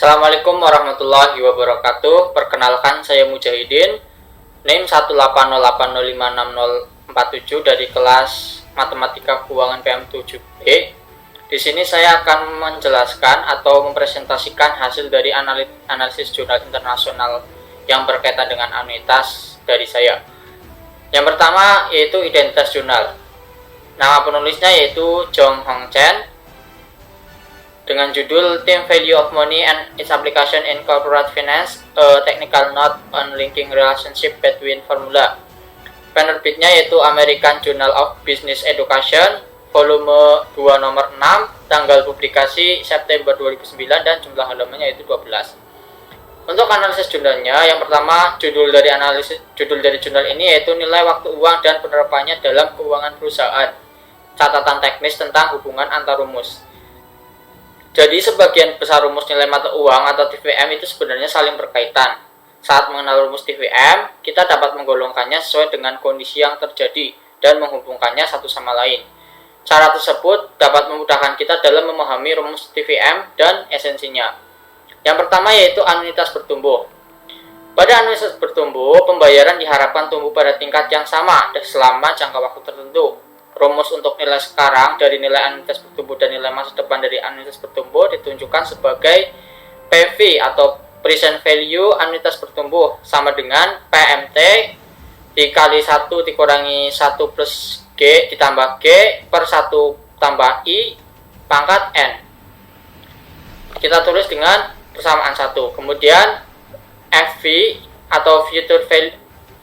Assalamualaikum warahmatullahi wabarakatuh. Perkenalkan, saya Mujahidin, NIM 18080560047 dari kelas Matematika Keuangan PM7B. Di sini saya akan menjelaskan atau mempresentasikan hasil dari analisis jurnal internasional yang berkaitan dengan anuitas dari saya. Yang pertama yaitu identitas jurnal. Nama penulisnya yaitu Jong Hong Chen, dengan judul Time Value of Money and Its Application in Corporate Finance, a Technical Note on Linking Relationship Between Formula. Penerbitnya yaitu American Journal of Business Education, volume 2 nomor 6, tanggal publikasi September 2009 dan jumlah halamannya yaitu 12. Untuk analisis jurnalnya, yang pertama judul dari jurnal ini yaitu nilai waktu uang dan penerapannya dalam keuangan perusahaan. Catatan teknis tentang hubungan antar rumus. Jadi sebagian besar rumus nilai mata uang atau TVM itu sebenarnya saling berkaitan. Saat mengenal rumus TVM, kita dapat menggolongkannya sesuai dengan kondisi yang terjadi dan menghubungkannya satu sama lain. Cara tersebut dapat memudahkan kita dalam memahami rumus TVM dan esensinya. Yang pertama yaitu anuitas bertumbuh. Pada anuitas bertumbuh, pembayaran diharapkan tumbuh pada tingkat yang sama selama jangka waktu tertentu. Rumus untuk nilai sekarang dari nilai anuitas bertumbuh dan nilai masa depan dari anuitas bertumbuh ditunjukkan sebagai PV atau present value anuitas bertumbuh sama dengan PMT dikali 1 dikurangi 1 plus G ditambah G per 1 tambah I pangkat N. Kita tulis dengan persamaan 1. Kemudian FV atau future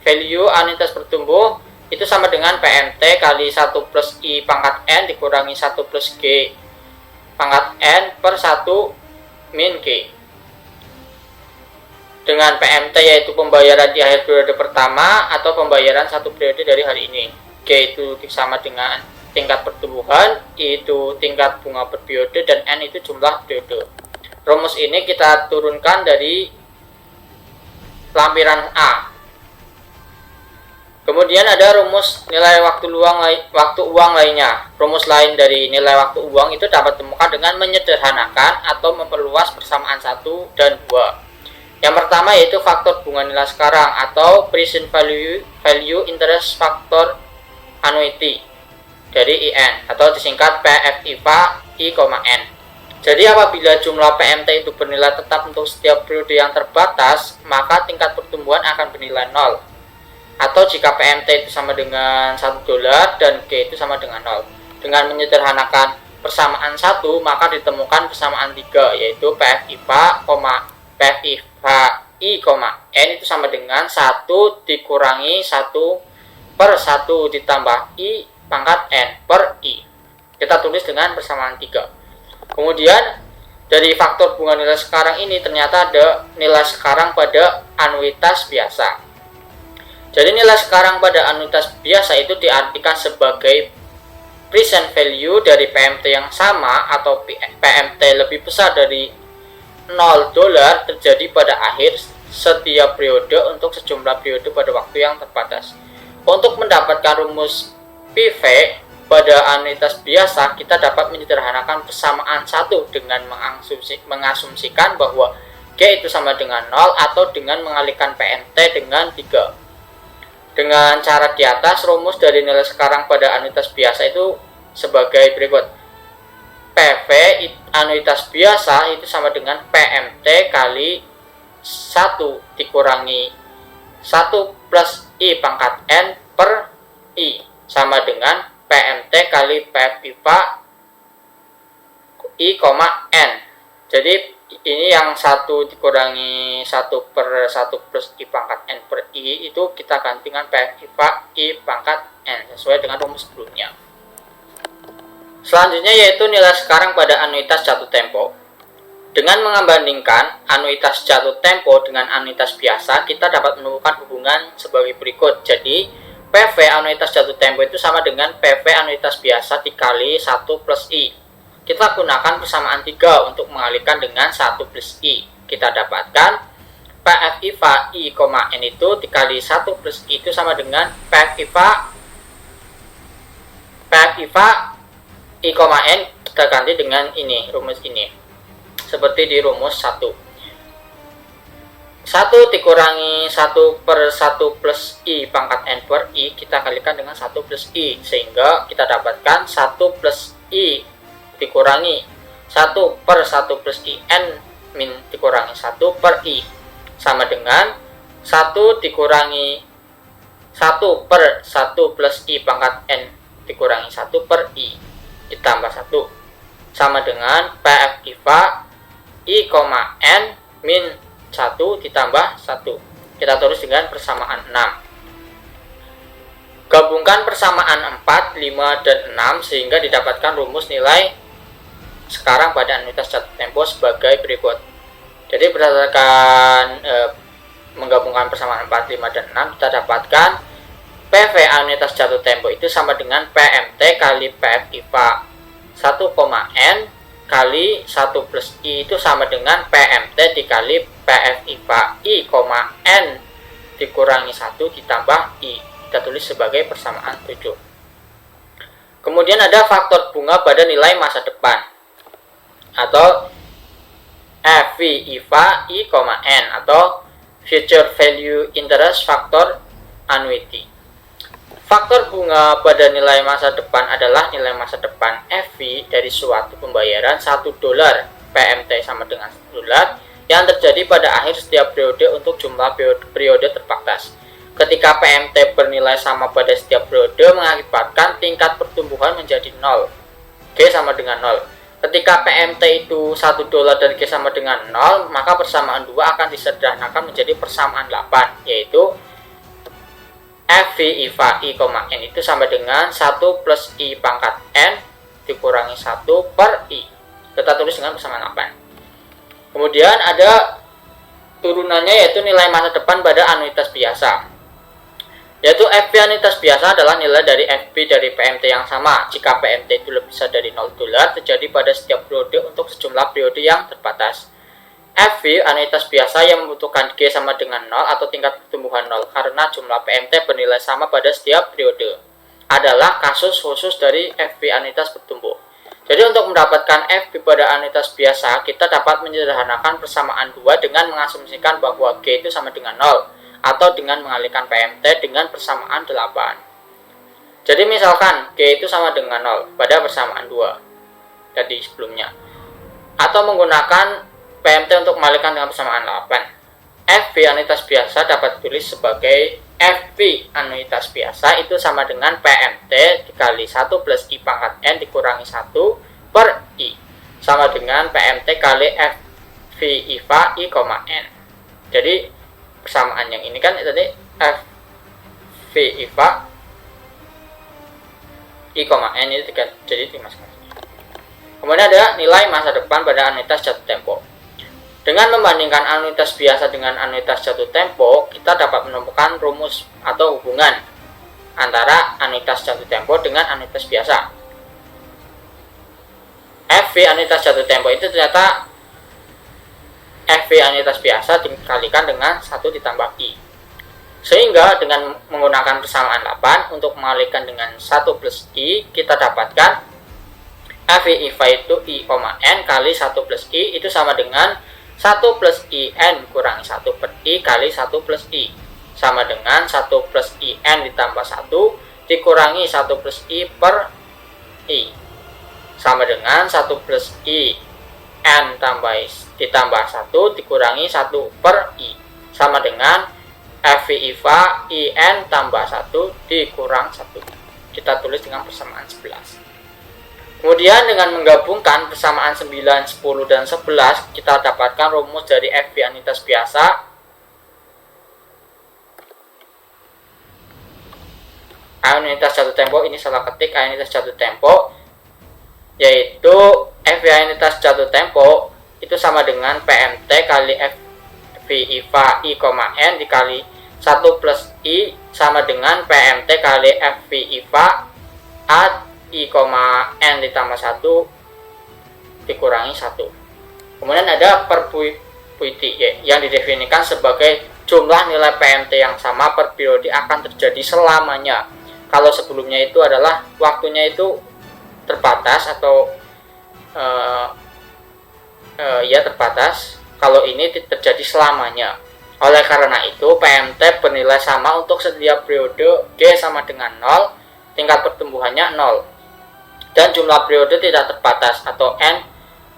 value anuitas bertumbuh itu sama dengan PMT kali 1 plus I pangkat N dikurangi 1 plus G pangkat N per 1 min G. Dengan PMT yaitu pembayaran di akhir periode pertama atau pembayaran satu periode dari hari ini. G itu sama dengan tingkat pertumbuhan, I itu tingkat bunga per periode, dan N itu jumlah periode. Rumus ini kita turunkan dari lampiran A. Kemudian ada rumus nilai waktu uang lainnya. Rumus lain dari nilai waktu uang itu dapat ditemukan dengan menyederhanakan atau memperluas persamaan 1 dan 2. Yang pertama yaitu faktor bunga nilai sekarang atau present value interest factor annuity dari IN atau disingkat PFIVA I, N. Jadi apabila jumlah PMT itu bernilai tetap untuk setiap periode yang terbatas, maka tingkat pertumbuhan akan bernilai 0. Atau jika PMT itu sama dengan $1 dan G itu sama dengan 0. Dengan menyederhanakan persamaan 1, maka ditemukan persamaan 3, yaitu PFIVA, I, N itu sama dengan 1 dikurangi 1 per 1 ditambah I pangkat N per I. Kita tulis dengan persamaan 3. Kemudian dari faktor bunga nilai sekarang ini ternyata ada nilai sekarang pada anuitas biasa. Jadi nilai sekarang pada anuitas biasa itu diartikan sebagai present value dari PMT yang sama atau PMT lebih besar dari $0 terjadi pada akhir setiap periode untuk sejumlah periode pada waktu yang terbatas. Untuk mendapatkan rumus PV pada anuitas biasa, kita dapat menyederhanakan persamaan 1 dengan mengasumsikan bahwa G itu sama dengan 0 atau dengan mengalihkan PMT dengan 3. Dengan cara di atas, rumus dari nilai sekarang pada anuitas biasa itu sebagai berikut. PV anuitas biasa itu sama dengan PMT kali 1 dikurangi 1 plus I pangkat N per I sama dengan PMT kali PFIVA I, N. Jadi ini yang 1 dikurangi 1 per 1 plus I pangkat N per I itu kita ganti dengan PFIVA I pangkat N sesuai dengan rumus sebelumnya. Selanjutnya yaitu nilai sekarang pada anuitas jatuh tempo. Dengan membandingkan anuitas jatuh tempo dengan anuitas biasa, kita dapat menemukan hubungan sebagai berikut. Jadi PV anuitas jatuh tempo itu sama dengan PV anuitas biasa dikali 1 plus I. Kita gunakan persamaan 3 untuk mengalihkan dengan 1 plus I. Kita dapatkan PFIVA I, N itu dikali 1 plus I itu sama dengan PFIVA I, N kita ganti dengan ini, rumus ini. Seperti di rumus 1. 1 dikurangi 1 per 1 plus I pangkat N per I, kita kalikan dengan 1 plus I, sehingga kita dapatkan 1 plus I dikurangi 1 per 1 plus I N min dikurangi 1 per I, sama dengan 1 dikurangi 1 per 1 plus I pangkat N dikurangi 1 per I ditambah 1, sama dengan PF IFA I, N min 1 ditambah 1. Kita tulis dengan persamaan 6. Gabungkan persamaan 4, 5, dan 6 sehingga didapatkan rumus nilai sekarang pada anuitas jatuh tempo sebagai berikut. Jadi berdasarkan menggabungkan persamaan 4, 5, dan 6, kita dapatkan PV anuitas jatuh tempo itu sama dengan PMT kali PF IFA 1,N kali 1 plus I itu sama dengan PMT dikali PF IFA I, N dikurangi 1 ditambah I. Kita tulis sebagai persamaan 7. Kemudian ada faktor bunga pada nilai masa depan atau FV IFA I, N atau Future Value Interest Factor Annuity. Faktor bunga pada nilai masa depan adalah nilai masa depan FV dari suatu pembayaran $1 PMT sama dengan $1 yang terjadi pada akhir setiap periode untuk jumlah periode terbatas. Ketika PMT bernilai sama pada setiap periode mengakibatkan tingkat pertumbuhan menjadi 0. G sama dengan 0. Ketika PMT itu $1 dan G sama dengan 0, maka persamaan 2 akan disederhanakan menjadi persamaan 8, yaitu FV IFA I, N itu sama dengan 1 plus I pangkat N dikurangi 1 per I. Kita tulis dengan persamaan 8. Kemudian ada turunannya yaitu nilai masa depan pada anuitas biasa. Yaitu FV anuitas biasa adalah nilai dari FV dari PMT yang sama. Jika PMT itu lebih besar dari $0 terjadi pada setiap periode untuk sejumlah periode yang terbatas. FV anuitas biasa yang membutuhkan G sama dengan 0 atau tingkat pertumbuhan 0 karena jumlah PMT bernilai sama pada setiap periode adalah kasus khusus dari FV anuitas bertumbuh. Jadi untuk mendapatkan FV pada anuitas biasa, kita dapat menyederhanakan persamaan 2 dengan mengasumsikan bahwa G itu sama dengan 0 atau dengan mengalihkan PMT dengan persamaan 8. Jadi misalkan G itu sama dengan 0 pada persamaan 2 tadi sebelumnya, atau menggunakan PMT untuk mengalihkan dengan persamaan 8. FV anuitas biasa dapat ditulis sebagai FV anuitas biasa itu sama dengan PMT dikali 1 plus I pangkat N dikurangi 1 per I, sama dengan PMT kali FV IFA I, N. Jadi persamaan yang ini kan tadi FV IFA I, N itu jadi dimasukkan. Kemudian ada nilai masa depan pada anuitas jatuh tempo. Dengan membandingkan anuitas biasa dengan anuitas jatuh tempo, kita dapat menemukan rumus atau hubungan antara anuitas jatuh tempo dengan anuitas biasa. FV anuitas jatuh tempo itu ternyata FV anuitas biasa dikalikan dengan 1 ditambah I. Sehingga dengan menggunakan persamaan 8 untuk mengalihkan dengan 1 plus I, kita dapatkan FV IFA itu I, N kali 1 plus I itu sama dengan 1 plus I N kurangi 1 per I kali 1 plus I, sama dengan 1 plus I N ditambah 1 dikurangi 1 plus I per I, sama dengan 1 plus I N ditambah 1 dikurangi 1 per I, sama dengan FV IFA I N tambah 1 dikurang 1. Kita tulis dengan persamaan 11. Kemudian dengan menggabungkan persamaan 9, 10, dan 11, kita dapatkan rumus dari FV anuitas biasa anuitas jatuh tempo. Ini salah ketik anuitas jatuh tempo, yaitu FV anuitas jatuh tempo itu sama dengan PMT kali FV IFA I, N dikali 1 plus I sama dengan PMT kali FV IFA A I, N ditambah 1 dikurangi 1. Kemudian ada perpetuity yang didefinisikan sebagai jumlah nilai PMT yang sama per periode akan terjadi selamanya. Kalau sebelumnya itu adalah waktunya itu terbatas atau ya terbatas, kalau ini terjadi selamanya. Oleh karena itu, PMT bernilai sama untuk setiap periode G sama dengan 0, tingkat pertumbuhannya 0. Dan jumlah periode tidak terbatas atau N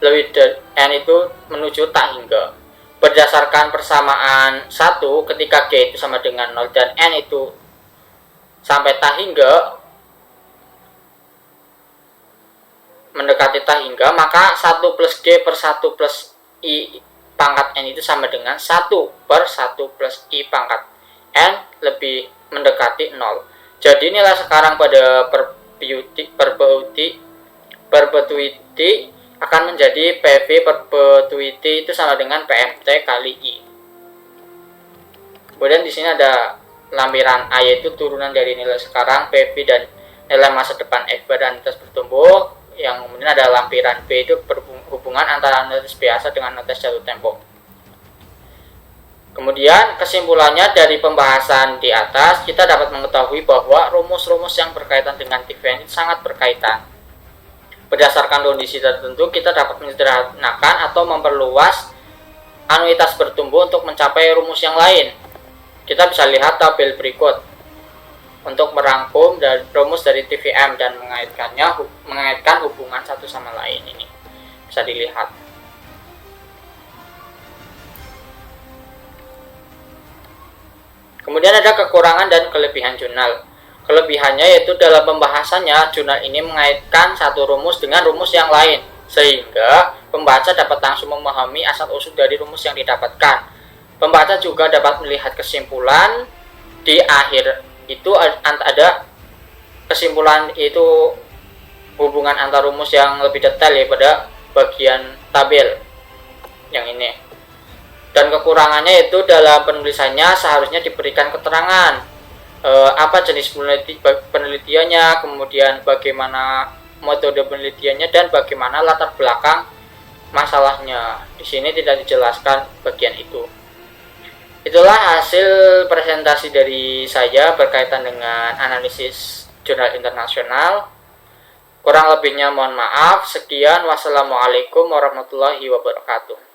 lebih dari N itu menuju tak hingga. Berdasarkan persamaan 1, ketika G itu sama dengan 0 dan N itu sampai tak hingga, mendekati tak hingga, maka 1 plus G per 1 plus I pangkat N itu sama dengan 1 per 1 plus I pangkat N lebih mendekati 0. Jadi nilai sekarang pada perpetuity akan menjadi PV perpetuity itu sama dengan PMT kali I. Kemudian di sini ada lampiran A, yaitu turunan dari nilai sekarang PV dan nilai masa depan F dan notice bertumbuh. Yang kemudian ada lampiran B, itu berhubungan antara notice biasa dengan notice jatuh tempo. Kemudian kesimpulannya dari pembahasan di atas, kita dapat mengetahui bahwa rumus-rumus yang berkaitan dengan TVN itu sangat berkaitan. Berdasarkan kondisi tertentu, kita dapat menyederhanakan atau memperluas anuitas bertumbuh untuk mencapai rumus yang lain. Kita bisa lihat tabel berikut untuk merangkum dari rumus dari TVM dan mengaitkan hubungan satu sama lain. Ini bisa dilihat. Kemudian ada kekurangan dan kelebihan jurnal. Kelebihannya yaitu dalam pembahasannya, jurnal ini mengaitkan satu rumus dengan rumus yang lain, sehingga pembaca dapat langsung memahami asal-usul dari rumus yang didapatkan. Pembaca juga dapat melihat kesimpulan di akhir itu, ada kesimpulan itu hubungan antar rumus yang lebih detail ya pada bagian tabel yang ini. Dan kekurangannya itu dalam penulisannya seharusnya diberikan keterangan apa jenis penelitiannya, kemudian bagaimana metode penelitiannya, dan bagaimana latar belakang masalahnya. Di sini tidak dijelaskan bagian itu. Itulah hasil presentasi dari saya berkaitan dengan analisis jurnal internasional. Kurang lebihnya mohon maaf. Sekian, wassalamualaikum warahmatullahi wabarakatuh.